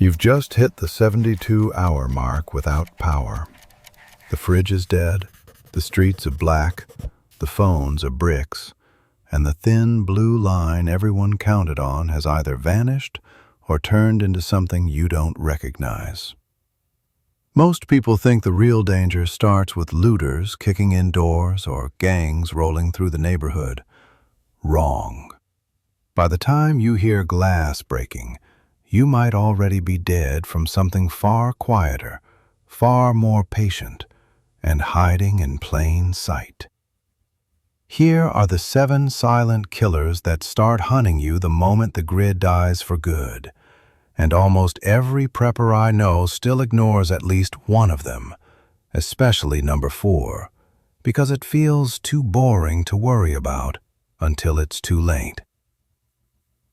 You've just hit the 72-hour mark without power. The fridge is dead, the streets are black, the phones are bricks, and the thin blue line everyone counted on has either vanished or turned into something you don't recognize. Most people think the real danger starts with looters kicking in doors or gangs rolling through the neighborhood. Wrong. By the time you hear glass breaking, you might already be dead from something far quieter, far more patient, and hiding in plain sight. Here are the 7 silent killers that start hunting you the moment the grid dies for good. And almost every prepper I know still ignores at least one of them, especially number 4, because it feels too boring to worry about until it's too late.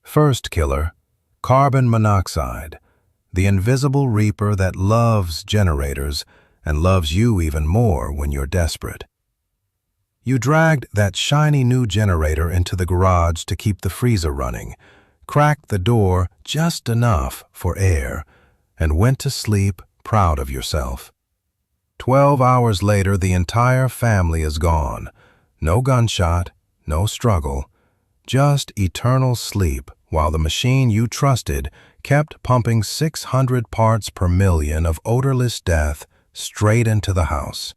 First killer, carbon monoxide, the invisible reaper that loves generators and loves you even more when you're desperate. You dragged that shiny new generator into the garage to keep the freezer running, cracked the door just enough for air, and went to sleep proud of yourself. 12 hours later, the entire family is gone. No gunshot, no struggle, just eternal sleep while the machine you trusted kept pumping 600 parts per million of odorless death straight into the house.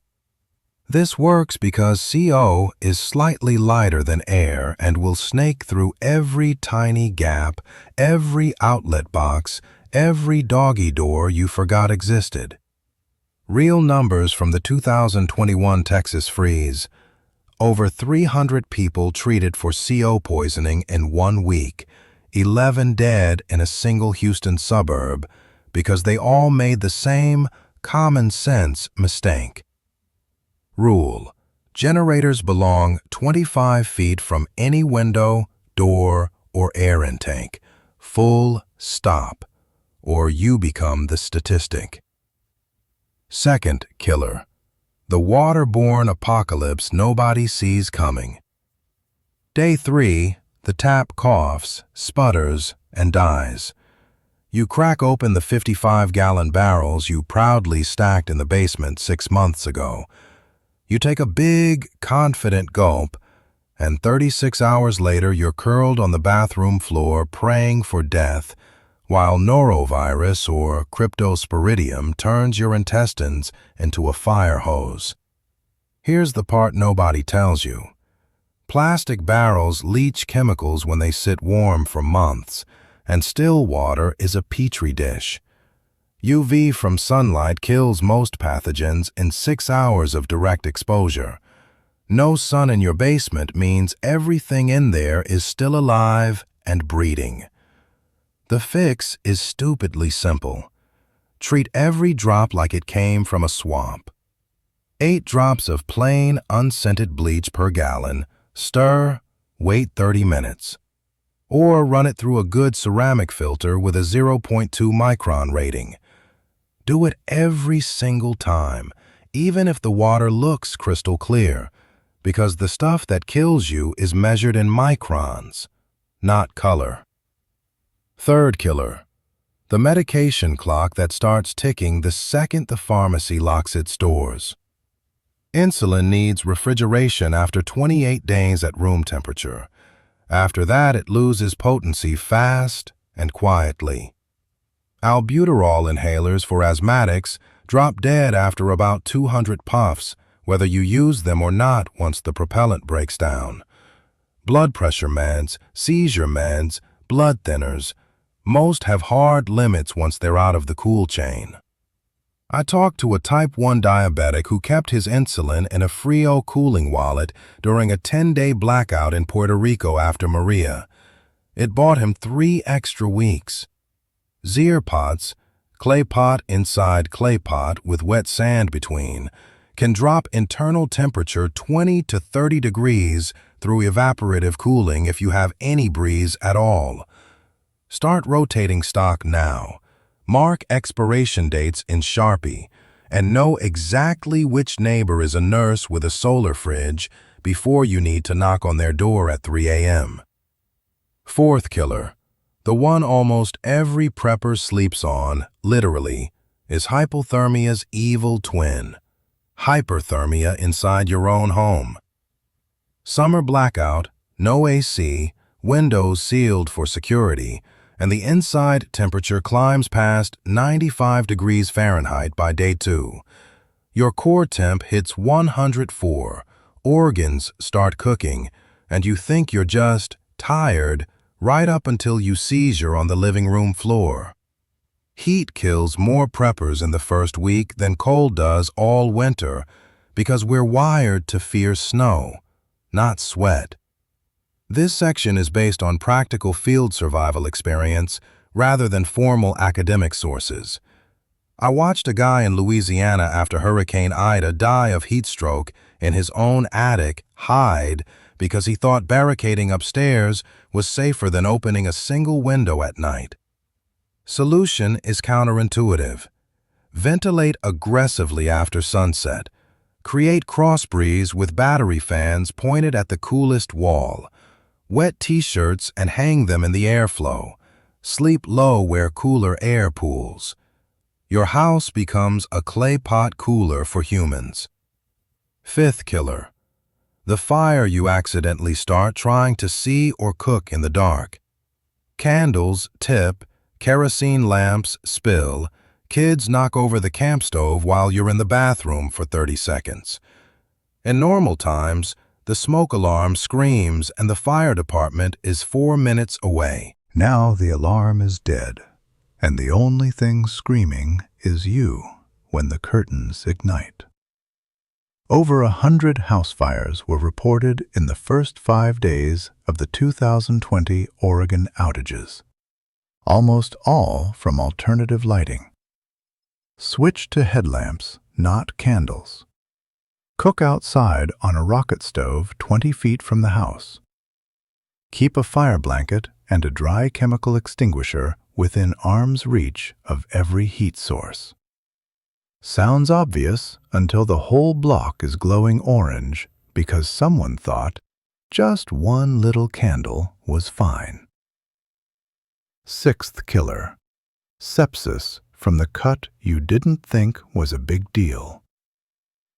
This works because CO is slightly lighter than air and will snake through every tiny gap, every outlet box, every doggy door you forgot existed. Real numbers from the 2021 Texas freeze. Over 300 people treated for CO poisoning in 1 week, 11 dead in a single Houston suburb, because they all made the same common-sense mistake. Rule: generators belong 25 feet from any window, door, or air intake. Full stop, or you become the statistic. Second killer, the waterborne apocalypse nobody sees coming. Day 3, the tap coughs, sputters, and dies. You crack open the 55-gallon barrels you proudly stacked in the basement 6 months ago. You take a big, confident gulp, and 36 hours later you're curled on the bathroom floor praying for death, while norovirus or cryptosporidium turns your intestines into a fire hose. Here's the part nobody tells you. Plastic barrels leach chemicals when they sit warm for months, and still water is a petri dish. UV from sunlight kills most pathogens in 6 hours of direct exposure. No sun in your basement means everything in there is still alive and breeding. The fix is stupidly simple. Treat every drop like it came from a swamp. 8 drops of plain, unscented bleach per gallon. Stir, wait 30 minutes. Or run it through a good ceramic filter with a 0.2 micron rating. Do it every single time, even if the water looks crystal clear, because the stuff that kills you is measured in microns, not color. Third killer, the medication clock that starts ticking the second the pharmacy locks its doors. Insulin needs refrigeration after 28 days at room temperature. After that, it loses potency fast and quietly. Albuterol inhalers for asthmatics drop dead after about 200 puffs, whether you use them or not once the propellant breaks down. Blood pressure meds, seizure meds, blood thinners, most have hard limits once they're out of the cool chain. I talked to a type 1 diabetic who kept his insulin in a Frio cooling wallet during a 10-day blackout in Puerto Rico after Maria. It bought him 3 extra weeks. Zier pots, clay pot inside clay pot with wet sand between, can drop internal temperature 20 to 30 degrees through evaporative cooling if you have any breeze at all. Start rotating stock now. Mark expiration dates in Sharpie, and know exactly which neighbor is a nurse with a solar fridge before you need to knock on their door at 3 a.m. Fourth killer, The one almost every prepper sleeps on, literally, is hypothermia's evil twin. Hyperthermia inside your own home. Summer blackout, no AC, windows sealed for security, and the inside temperature climbs past 95 degrees Fahrenheit by day 2. Your core temp hits 104, organs start cooking, and you think you're just tired right up until you seizure on the living room floor. Heat kills more preppers in the first week than cold does all winter because we're wired to fear snow, not sweat. This section is based on practical field survival experience rather than formal academic sources. I watched a guy in Louisiana after Hurricane Ida die of heat stroke in his own attic hide because he thought barricading upstairs was safer than opening a single window at night. Solution is counterintuitive. Ventilate aggressively after sunset. Create cross breeze with battery fans pointed at the coolest wall. Wet t-shirts and hang them in the airflow. Sleep low where cooler air pools. Your house becomes a clay pot cooler for humans. Fifth killer. The fire you accidentally start trying to see or cook in the dark. Candles tip, kerosene lamps spill, kids knock over the camp stove while you're in the bathroom for 30 seconds. In normal times, the smoke alarm screams and the fire department is 4 minutes away. Now the alarm is dead, and the only thing screaming is you when the curtains ignite. Over 100 house fires were reported in the first 5 days of the 2020 Oregon outages, almost all from alternative lighting. Switch to headlamps, not candles. Cook outside on a rocket stove 20 feet from the house. Keep a fire blanket and a dry chemical extinguisher within arm's reach of every heat source. Sounds obvious until the whole block is glowing orange because someone thought just one little candle was fine. Sixth killer. Sepsis from the cut you didn't think was a big deal.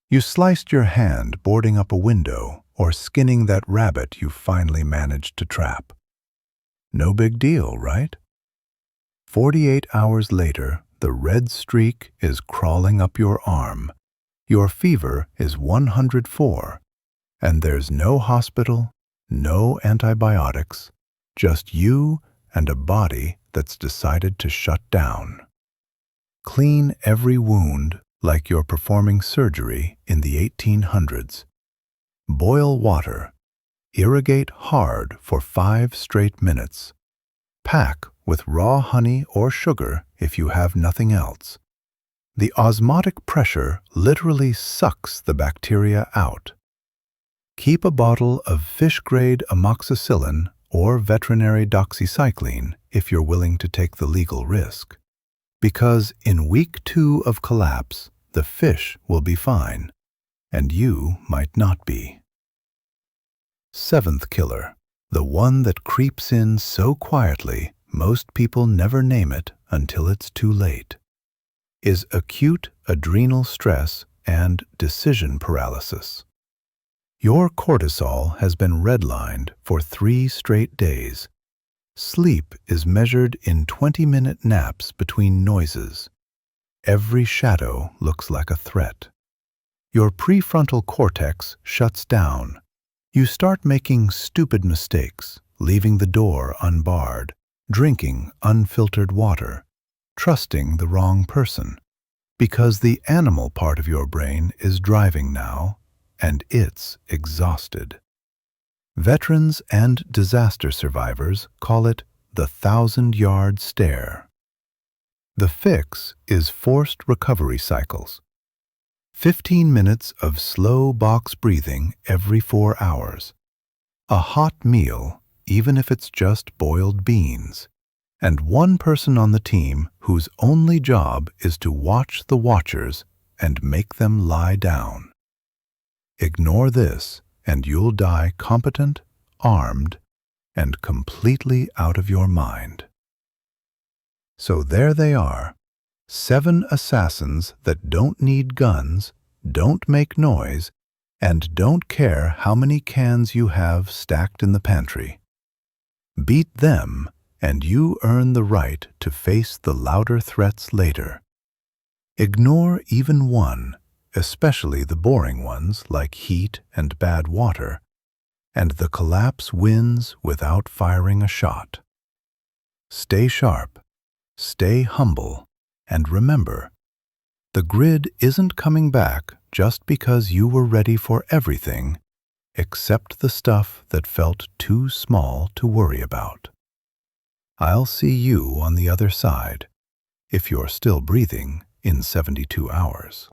You sliced your hand boarding up a window or skinning that rabbit you finally managed to trap. No big deal, right? 48 hours later, the red streak is crawling up your arm. Your fever is 104, and there's no hospital, no antibiotics, just you and a body that's decided to shut down. Clean every wound like you're performing surgery in the 1800s. Boil water. Irrigate hard for 5 straight minutes. Pack with raw honey or sugar if you have nothing else. The osmotic pressure literally sucks the bacteria out. Keep a bottle of fish-grade amoxicillin or veterinary doxycycline if you're willing to take the legal risk. Because in week 2 of collapse, the fish will be fine, and you might not be. Seventh killer, the one that creeps in so quietly most people never name it until it's too late, is acute adrenal stress and decision paralysis. Your cortisol has been redlined for 3 straight days. Sleep is measured in 20-minute naps between noises. Every shadow looks like a threat. Your prefrontal cortex shuts down. You start making stupid mistakes, leaving the door unbarred, drinking unfiltered water, trusting the wrong person, because the animal part of your brain is driving now, and it's exhausted. Veterans and disaster survivors call it the 1,000-yard stare. The fix is forced recovery cycles. 15 minutes of slow box breathing every 4 hours. A hot meal, even if it's just boiled beans. And one person on the team whose only job is to watch the watchers and make them lie down. Ignore this, and you'll die competent, armed, and completely out of your mind. So there they are, 7 assassins that don't need guns, don't make noise, and don't care how many cans you have stacked in the pantry. Beat them, and you earn the right to face the louder threats later. Ignore even one, especially the boring ones like heat and bad water, and the collapse wins without firing a shot. Stay sharp, stay humble, and remember, the grid isn't coming back just because you were ready for everything except the stuff that felt too small to worry about. I'll see you on the other side, if you're still breathing in 72 hours.